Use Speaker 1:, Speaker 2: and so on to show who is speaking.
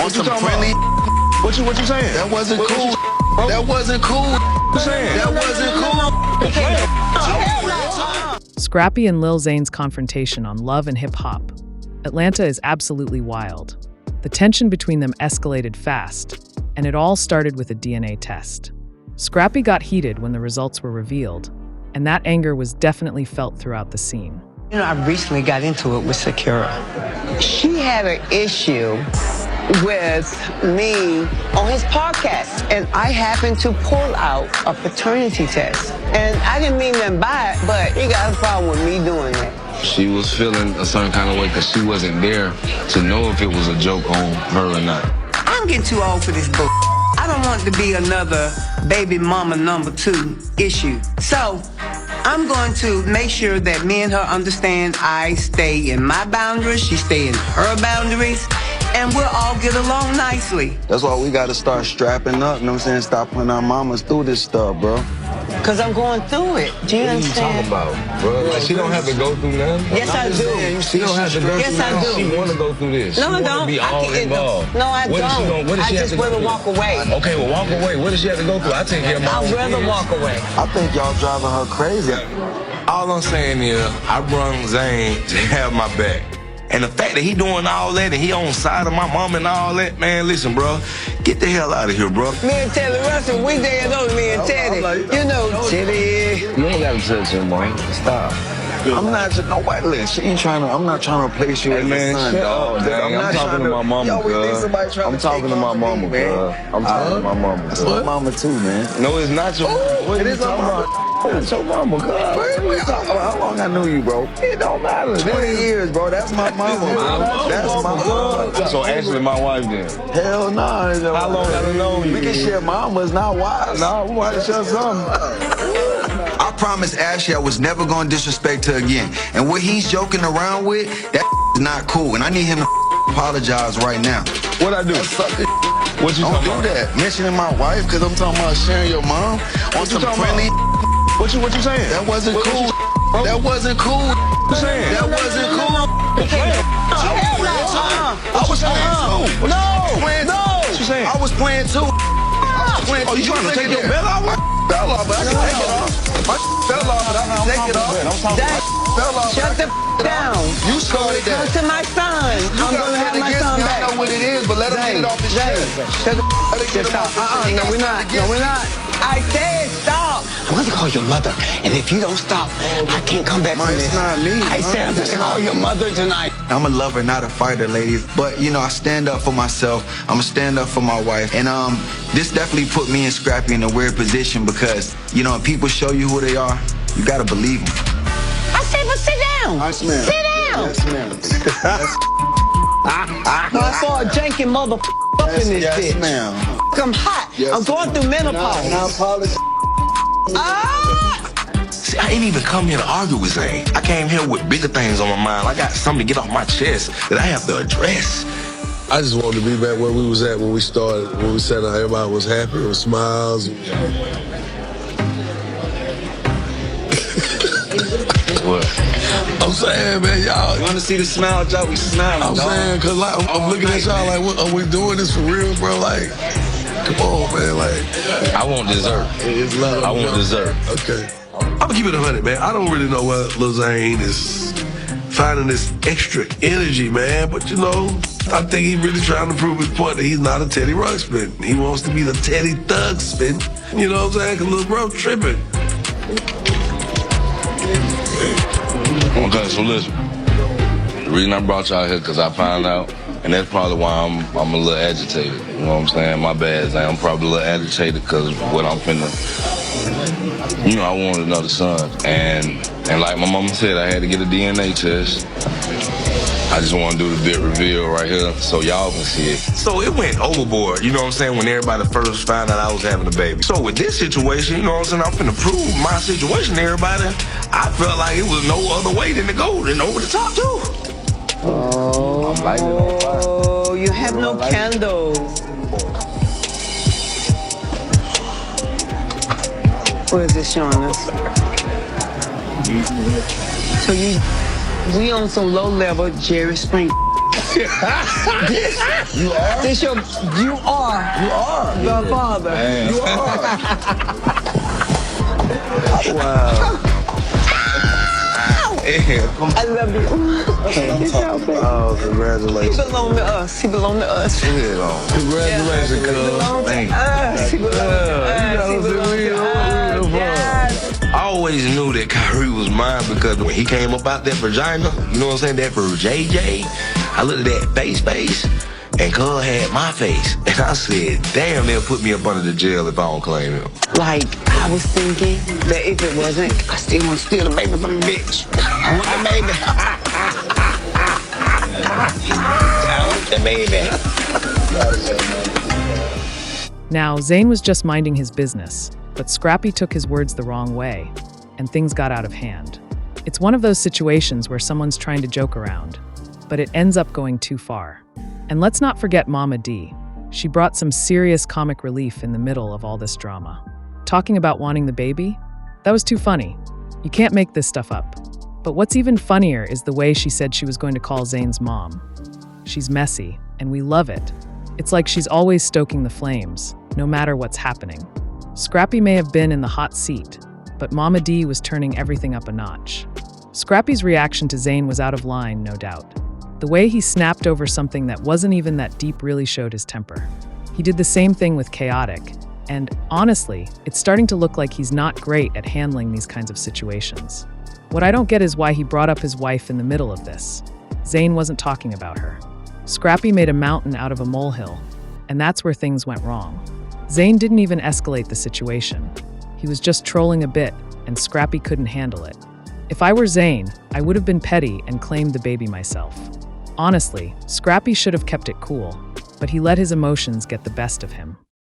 Speaker 1: On some friendly.
Speaker 2: What you saying?
Speaker 1: That wasn't cool. That wasn't cool. That wasn't cool.
Speaker 3: Scrappy and Lil Zane's confrontation on love and hip-hop. Atlanta is absolutely wild. The tension between them escalated fast, and it all started with a DNA test. Scrappy got heated when the results were revealed, and that anger was definitely felt throughout the scene.
Speaker 4: You know, I recently got into it with Sakura. She had an issue with me on his podcast, and I happened to pull out a paternity test. And I didn't mean nothing by it, but he got a problem with me doing that.
Speaker 5: She was feeling a certain kind of way because she wasn't there to know if it was a joke on her or not.
Speaker 4: I'm getting too old for this book. I don't want to be another baby mama number 2 issue. So I'm going to make sure that me and her understand I stay in my boundaries, she stay in her boundaries, and we'll all get along nicely.
Speaker 1: That's why we gotta start strapping up, you know what I'm saying? Stop putting our mamas through this stuff, bro.
Speaker 4: Because I'm going through it. Do you understand?
Speaker 5: What are you talking about, bro? Like, she don't have to go through nothing?
Speaker 4: Yes, I do.
Speaker 5: She don't have to go
Speaker 4: Yes,
Speaker 5: through
Speaker 4: I
Speaker 5: nothing.
Speaker 4: do.
Speaker 5: She want to go through this.
Speaker 4: No, I
Speaker 5: she
Speaker 4: don't.
Speaker 5: Be all involved.
Speaker 4: No, I don't.
Speaker 5: I
Speaker 4: just rather walk away.
Speaker 5: Okay, well, walk away. What does she have to go through? I take care of my
Speaker 4: I'd rather walk away.
Speaker 1: I think y'all driving her crazy.
Speaker 5: All I'm saying is, I brung Zane to have my back. And the fact that he doing all that and he on side of my mom and all that, man, listen, bro, get the hell out of here, bro.
Speaker 4: Me and Teddy Russell, we dead on me and Teddy. You know, Teddy.
Speaker 5: You ain't got to touch him, boy. Stop.
Speaker 1: I'm not just nobody. Listen, she ain't trying to. I'm not trying to replace you as a son, dog.
Speaker 5: I'm talking to my mama, cuz. I'm talking to my mama, cuz. I'm talking to my mama,
Speaker 1: That's my mama too, man.
Speaker 5: No, it's not your mama. What are you talking about? It's your mama, cuz.
Speaker 1: How long I knew you, bro?
Speaker 5: It don't matter.
Speaker 1: 20 years, bro. That's my mama, bro. That's my mama.
Speaker 5: So Ashley, my wife, then?
Speaker 1: Hell no.
Speaker 5: How long I done known you?
Speaker 1: We can share mamas, not wives.
Speaker 5: No, we want to share something.
Speaker 1: I promised Ashley I was never gonna disrespect her again. And what he's joking around with, that is not cool. And I need him to apologize right now.
Speaker 5: What I do? What you
Speaker 1: Don't
Speaker 5: talking
Speaker 1: do
Speaker 5: about?
Speaker 1: that. Mentioning my wife, because I'm talking about sharing your mom on some friendly.
Speaker 2: What you saying?
Speaker 1: That wasn't cool. That wasn't cool. That wasn't cool. I was playing too.
Speaker 4: No.
Speaker 1: I was playing too.
Speaker 2: Oh, you trying to take your belt off?
Speaker 1: Fell off, but I can take it off. My fell off, but I can take it off.
Speaker 4: Dad,
Speaker 1: Fell off.
Speaker 4: shut the down.
Speaker 1: You started
Speaker 4: Come
Speaker 1: that.
Speaker 4: to my son. I'm going to have my son
Speaker 1: I
Speaker 4: back.
Speaker 1: know what it is, but let him get it off his chest.
Speaker 4: Shut the just stop. No, we're not. No, we're not. I said stop. I'm going to call your mother, and if you don't stop, I can't come back from this.
Speaker 1: It's not me.
Speaker 4: I said I'm going to call your mother tonight.
Speaker 1: I'm a lover, not a fighter, ladies. But, you know, I stand up for myself. I'm going to stand up for my wife. And this definitely put me and Scrappy in a weird position because, you know, when people show you who they are, you got to believe them.
Speaker 4: I said, but sit down.
Speaker 1: Yes, ma'am.
Speaker 4: Sit down.
Speaker 1: Yes, ma'am.
Speaker 4: No, I saw a janky mother up in this
Speaker 1: Yes,
Speaker 4: bitch.
Speaker 1: ma'am.
Speaker 4: I'm hot.
Speaker 1: Yes,
Speaker 4: I'm going through menopause.
Speaker 1: Now apologize.
Speaker 5: See, I ain't even come here to argue with Zane. I came here with bigger things on my mind. I got something to get off my chest that I have to address.
Speaker 6: I just wanted to be back where we was at when we started, when we said everybody was happy, with smiles.
Speaker 5: What?
Speaker 6: I'm saying, man, y'all.
Speaker 1: You want to see the smile, Joe? We smiling,
Speaker 6: I'm saying, cause like I'm looking at y'all like, what, are we doing this for real, bro? Like, come on, man. Like,
Speaker 5: I want dessert.
Speaker 6: it's love.
Speaker 5: I want dessert.
Speaker 6: Okay. I'm gonna keep it 100, man. I don't really know what Lil Zane is finding this extra energy, man. But you know, I think he's really trying to prove his point that he's not a Teddy Ruxpin. He wants to be the Teddy Thugspin. You know what I'm saying? Cause Lil Bro tripping.
Speaker 5: Okay, so listen. The reason I brought y'all here because I found out, and that's probably why I'm a little agitated. You know what I'm saying? My bad, Zane. I'm probably a little agitated because what I'm finna. You know, I wanted another son, and like my mama said, I had to get a DNA test. I just want to do the big reveal right here so y'all can see it. So it went overboard, you know what I'm saying, when everybody first found out I was having a baby. So with this situation, you know what I'm saying, I'm finna prove my situation to everybody. I felt like it was no other way than to go than over the top, too.
Speaker 4: Oh,
Speaker 5: I'm lighting it on fire.
Speaker 4: Oh, you have no candles. What is this showing us? So we on some low level Jerry Springer.
Speaker 1: You are?
Speaker 4: This you are the father.
Speaker 1: You are.
Speaker 6: Wow.
Speaker 4: I love you.
Speaker 6: Oh, congratulations.
Speaker 4: He belong to us. He belong to us.
Speaker 6: Congratulations, cuz.
Speaker 1: Thank you.
Speaker 4: He belong to us. He belong to us. Yes.
Speaker 6: I always knew that Kyrie was mine because when he came up out that vagina, you know what I'm saying, that for JJ, I looked at that face, and cuz had my face. And I said, damn, they'll put me up under the jail if I don't claim him.
Speaker 4: Like, I was thinking that if it wasn't, I still want to steal the baby from the bitch. I want the baby. I want the baby.
Speaker 3: Now, Zane was just minding his business, but Scrappy took his words the wrong way, and things got out of hand. It's one of those situations where someone's trying to joke around, but it ends up going too far. And let's not forget Mama Dee. She brought some serious comic relief in the middle of all this drama. Talking about wanting the baby? That was too funny. You can't make this stuff up. But what's even funnier is the way she said she was going to call Zane's mom. She's messy, and we love it. It's like she's always stoking the flames, no matter what's happening. Scrappy may have been in the hot seat, but Mama Dee was turning everything up a notch. Scrappy's reaction to Zane was out of line, no doubt. The way he snapped over something that wasn't even that deep really showed his temper. He did the same thing with Chaotic, and honestly, it's starting to look like he's not great at handling these kinds of situations. What I don't get is why he brought up his wife in the middle of this. Zane wasn't talking about her. Scrappy made a mountain out of a molehill, and that's where things went wrong. Zane didn't even escalate the situation. He was just trolling a bit, and Scrappy couldn't handle it. If I were Zane, I would have been petty and claimed the baby myself. Honestly, Scrappy should have kept it cool, but he let his emotions get the best of him.